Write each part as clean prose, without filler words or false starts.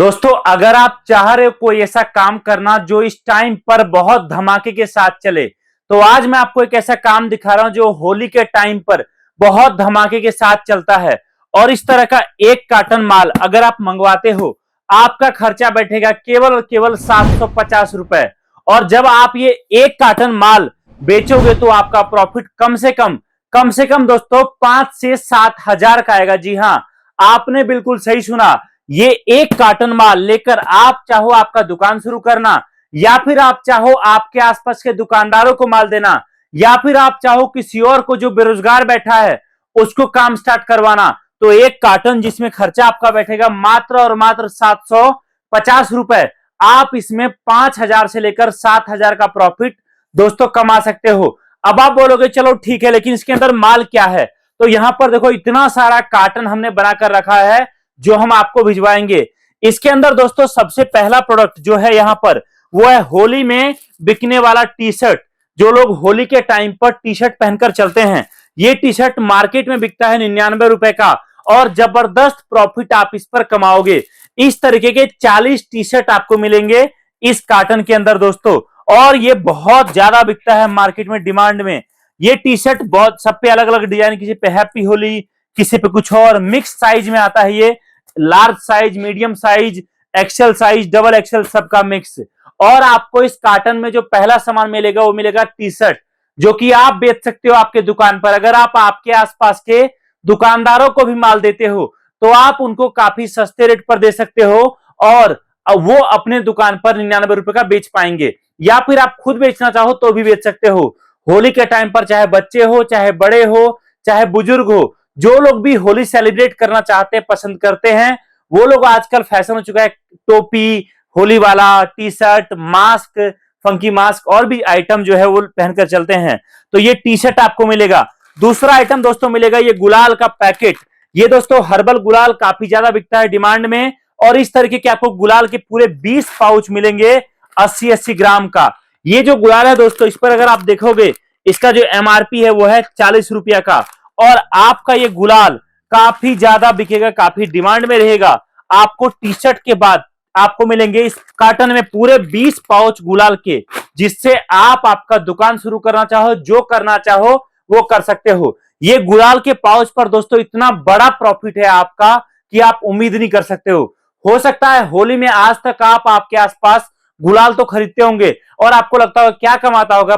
दोस्तों, अगर आप चाह रहे हो कोई ऐसा काम करना जो इस टाइम पर बहुत धमाके के साथ चले, तो आज मैं आपको एक ऐसा काम दिखा रहा हूं जो होली के टाइम पर बहुत धमाके के साथ चलता है। और इस तरह का एक कार्टन माल अगर आप मंगवाते हो, आपका खर्चा बैठेगा केवल और केवल 750 रुपए। और जब आप ये एक कार्टन माल बेचोगे तो आपका प्रॉफिट कम से कम दोस्तों 5 से 7 हजार का आएगा। जी हाँ, आपने बिल्कुल सही सुना। ये एक कार्टन माल लेकर आप चाहो आपका दुकान शुरू करना, या फिर आप चाहो आपके आसपास के दुकानदारों को माल देना, या फिर आप चाहो किसी और को जो बेरोजगार बैठा है उसको काम स्टार्ट करवाना, तो एक कार्टन जिसमें खर्चा आपका बैठेगा मात्र और मात्र 750 रुपए, आप इसमें 5 हजार से लेकर 7 हजार का प्रॉफिट दोस्तों कमा सकते हो। अब आप बोलोगे चलो ठीक है, लेकिन इसके अंदर माल क्या है? तो यहां पर देखो, इतना सारा कार्टन हमने बनाकर रखा है जो हम आपको भिजवाएंगे। इसके अंदर दोस्तों सबसे पहला प्रोडक्ट जो है यहां पर, वो है होली में बिकने वाला टी शर्ट। जो लोग होली के टाइम पर टी शर्ट पहनकर चलते हैं, ये टी शर्ट मार्केट में बिकता है 99 रुपए का, और जबरदस्त प्रॉफिट आप इस पर कमाओगे। इस तरीके के 40 टी शर्ट आपको मिलेंगे इस कार्टन के अंदर दोस्तों, और ये बहुत ज्यादा बिकता है मार्केट में, डिमांड में। ये टी शर्ट बहुत सब पे अलग अलग डिजाइन, किसी पे हैप्पी होली, किसी पे कुछ और, मिक्स साइज में आता है ये, large size, medium size, XL size, double XL, सबका मिक्स। और आपको इस कार्टन में जो पहला सामान मिलेगा वो मिलेगा टी शर्ट, जो कि आप बेच सकते हो आपके दुकान पर। अगर आप आपके आसपास के दुकानदारों को भी माल देते हो तो आप उनको काफी सस्ते रेट पर दे सकते हो, और वो अपने दुकान पर 99 रुपए का बेच पाएंगे। या फिर आप खुद बेचना चाहो तो भी बेच सकते हो। होली के टाइम पर चाहे बच्चे हो, चाहे बड़े हो, चाहे बुजुर्ग हो, जो लोग भी होली सेलिब्रेट करना चाहते हैं, पसंद करते हैं, वो लोग आजकल फैशन हो चुका है टोपी, होली वाला T shirt, mask, funky mask और भी आइटम जो है वो पहनकर चलते हैं। तो ये टी शर्ट आपको मिलेगा। दूसरा आइटम दोस्तों मिलेगा ये गुलाल का पैकेट। ये दोस्तों हर्बल गुलाल काफी ज्यादा बिकता है डिमांड में, और इस तरीके के आपको गुलाल के पूरे 20 पाउच मिलेंगे 80-80 ग्राम का। ये जो गुलाल है दोस्तों, इस पर अगर आप देखोगे, इसका जो एमआरपी है वो है 40 रुपया का, और आपका ये गुलाल काफी ज्यादा बिकेगा, काफी डिमांड में रहेगा। आपको टी शर्ट के बाद आपको मिलेंगे इस कार्टन में पूरे 20 पाउच गुलाल के, जिससे आप आपका दुकान शुरू करना चाहो, जो करना चाहो वो कर सकते हो। ये गुलाल के पाउच पर दोस्तों इतना बड़ा प्रॉफिट है आपका कि आप उम्मीद नहीं कर सकते हो सकता है होली में आज तक आप आपके आसपास गुलाल तो खरीदते होंगे और आपको लगता होगा क्या कमाता होगा,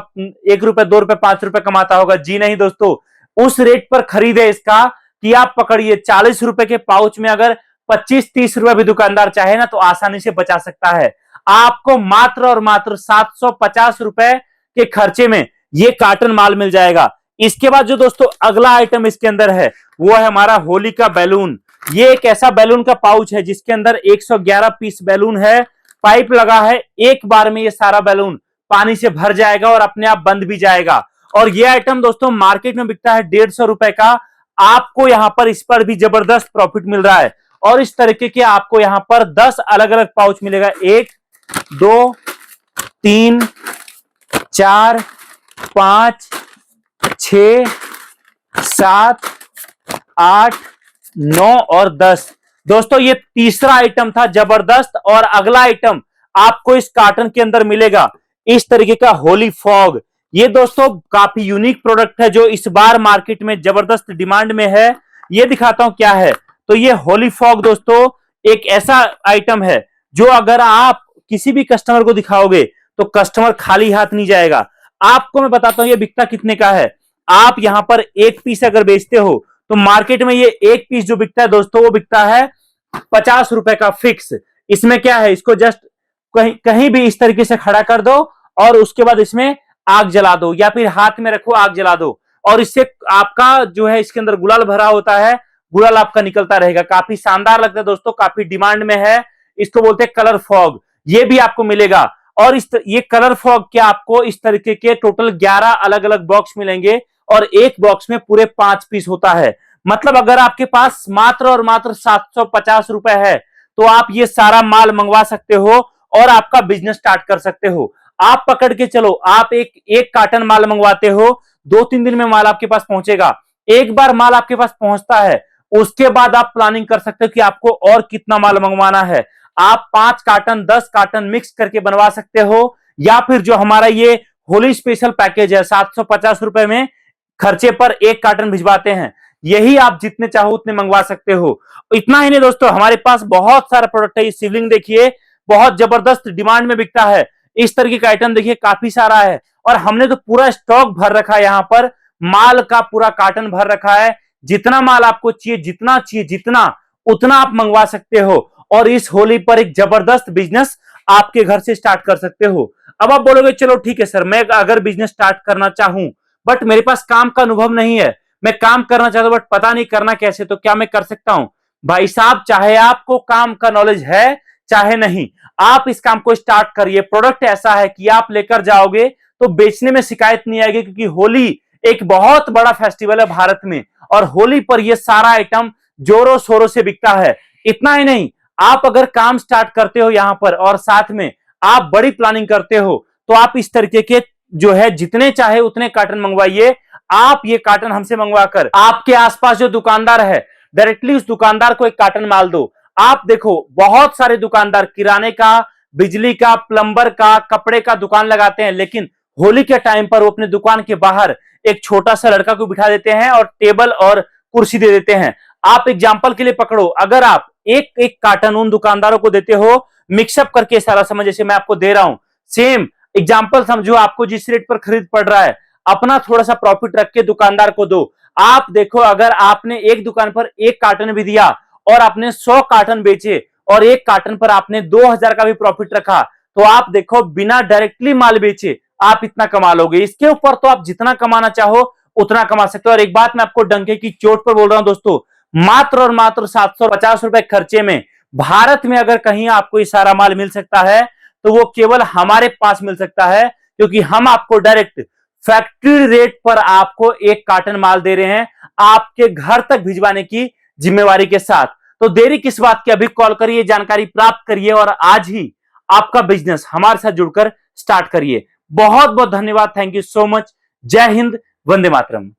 1 रुपए, 2 रुपए, 5 रुपए कमाता होगा। जी नहीं दोस्तों, उस रेट पर खरीदे इसका कि आप पकड़िए 40 रुपए के पाउच में अगर 25-30 रुपए भी दुकानदार चाहे ना तो आसानी से बचा सकता है। आपको मात्र और मात्र 750 रुपए के खर्चे में ये कार्टन माल मिल जाएगा। इसके बाद जो दोस्तों अगला आइटम इसके अंदर है वो है हमारा होली का बैलून। ये एक ऐसा बैलून का पाउच है जिसके अंदर 111 पीस बैलून है, पाइप लगा है। एक बार में ये सारा बैलून पानी से भर जाएगा और अपने आप बंद भी जाएगा। और ये आइटम दोस्तों मार्केट में बिकता है 150 रुपए का। आपको यहां पर इस पर भी जबरदस्त प्रॉफिट मिल रहा है। और इस तरीके के आपको यहां पर 10 अलग अलग पाउच मिलेगा, 1 2 3 4 5 6 7 8 9 और 10। दोस्तों ये तीसरा आइटम था जबरदस्त, और अगला आइटम आपको इस कार्टन के अंदर मिलेगा इस तरीके का होली फॉग। ये दोस्तों काफी यूनिक प्रोडक्ट है जो इस बार मार्केट में जबरदस्त डिमांड में है। ये दिखाता हूं क्या है। तो ये होली फॉग दोस्तों एक ऐसा आइटम है जो अगर आप किसी भी कस्टमर को दिखाओगे तो कस्टमर खाली हाथ नहीं जाएगा। आपको मैं बताता हूं ये बिकता कितने का है। आप यहां पर एक पीस अगर बेचते हो तो मार्केट में ये एक पीस जो बिकता है दोस्तों वो बिकता है 50 रुपए का फिक्स। इसमें क्या है, इसको जस्ट कहीं भी इस तरीके से खड़ा कर दो और उसके बाद इसमें आग जला दो, या फिर हाथ में रखो आग जला दो, और इससे आपका जो है इसके अंदर गुलाल भरा होता है, गुलाल आपका निकलता रहेगा। काफी शानदार लगता है दोस्तों, काफी डिमांड में है। इसको बोलते हैं कलर फॉग। ये भी आपको मिलेगा। और ये कलर फॉग के आपको इस तरीके के टोटल 11 अलग अलग बॉक्स मिलेंगे, और एक बॉक्स में पूरे 5 पीस होता है। मतलब अगर आपके पास मात्र और मात्र 750 रुपए है तो आप ये सारा माल मंगवा सकते हो और आपका बिजनेस स्टार्ट कर सकते हो। आप पकड़ के चलो, आप एक कार्टन माल मंगवाते हो, 2-3 दिन में माल आपके पास पहुंचेगा। एक बार माल आपके पास पहुंचता है उसके बाद आप प्लानिंग कर सकते हो कि आपको और कितना माल मंगवाना है। आप 5 कार्टन 10 कार्टन मिक्स करके बनवा सकते हो, या फिर जो हमारा ये होली स्पेशल पैकेज है 750 रुपए में खर्चे पर एक कार्टन भिजवाते हैं, यही आप जितने चाहो उतने मंगवा सकते हो। इतना ही नहीं दोस्तों, हमारे पास बहुत सारा प्रोडक्ट है। ये शिवलिंग देखिए, बहुत जबरदस्त डिमांड में बिकता है। इस तरीके का आइटम देखिए काफी सारा है, और हमने तो पूरा स्टॉक भर रखा है, यहाँ पर माल का पूरा कार्टन भर रखा है। जितना माल आपको चाहिए जितना उतना आप मंगवा सकते हो, और इस होली पर एक जबरदस्त बिजनेस आपके घर से स्टार्ट कर सकते हो। अब आप बोलोगे चलो ठीक है सर, मैं अगर बिजनेस स्टार्ट करना चाहूं बट मेरे पास काम का अनुभव नहीं है, मैं काम करना चाहता हूं बट पता नहीं करना कैसे, तो क्या मैं कर सकता हूं? भाई साहब, चाहे आपको काम का नॉलेज है चाहे नहीं, आप इस काम को स्टार्ट करिए। प्रोडक्ट ऐसा है कि आप लेकर जाओगे तो बेचने में शिकायत नहीं आएगी, क्योंकि होली एक बहुत बड़ा फेस्टिवल है भारत में, और होली पर यह सारा आइटम जोरों शोरों से बिकता है। इतना ही नहीं, आप अगर काम स्टार्ट करते हो यहां पर और साथ में आप बड़ी प्लानिंग करते हो, तो आप इस तरीके के जो है जितने चाहे उतने कार्टन मंगवाइए। आप ये कार्टन हमसे मंगवाकर आपके आसपास जो दुकानदार है डायरेक्टली उस दुकानदार को एक कार्टन माल दो। आप देखो बहुत सारे दुकानदार किराने का, बिजली का, प्लम्बर का, कपड़े का दुकान लगाते हैं, लेकिन होली के टाइम पर वो अपने दुकान के बाहर एक छोटा सा लड़का को बिठा देते हैं और टेबल और कुर्सी दे देते हैं। आप एग्जाम्पल के लिए पकड़ो, अगर आप एक एक कार्टन उन दुकानदारों को देते हो मिक्सअप करके सारा सामान, जैसे मैं आपको दे रहा हूं, सेम एग्जाम्पल समझो, आपको जिस रेट पर खरीद पड़ रहा है अपना थोड़ा सा प्रॉफिट रख के दुकानदार को दो। आप देखो, अगर आपने एक दुकान पर एक कार्टन भी दिया और आपने 100 कार्टन बेचे और एक कार्टन पर आपने 2000 का भी प्रॉफिट रखा, तो आप देखो बिना डायरेक्टली माल बेचे आप इतना कमा लोगे। इसके ऊपर तो आप जितना कमाना चाहो उतना कमा सकते हो। और एक बात मैं आपको डंके की चोट पर बोल रहा हूं दोस्तों, मात्र और मात्र 750 रुपए खर्चे में भारत में अगर कहीं आपको ये सारा माल मिल सकता है तो वो केवल हमारे पास मिल सकता है, क्योंकि हम आपको डायरेक्ट फैक्ट्री रेट पर आपको एक कार्टन माल दे रहे हैं आपके घर तक भिजवाने की जिम्मेवारी के साथ। तो देरी किस बात की, अभी कॉल करिए, जानकारी प्राप्त करिए और आज ही आपका बिजनेस हमारे साथ जुड़कर स्टार्ट करिए। बहुत बहुत धन्यवाद, थैंक यू सो मच। जय हिंद, वंदे मातरम।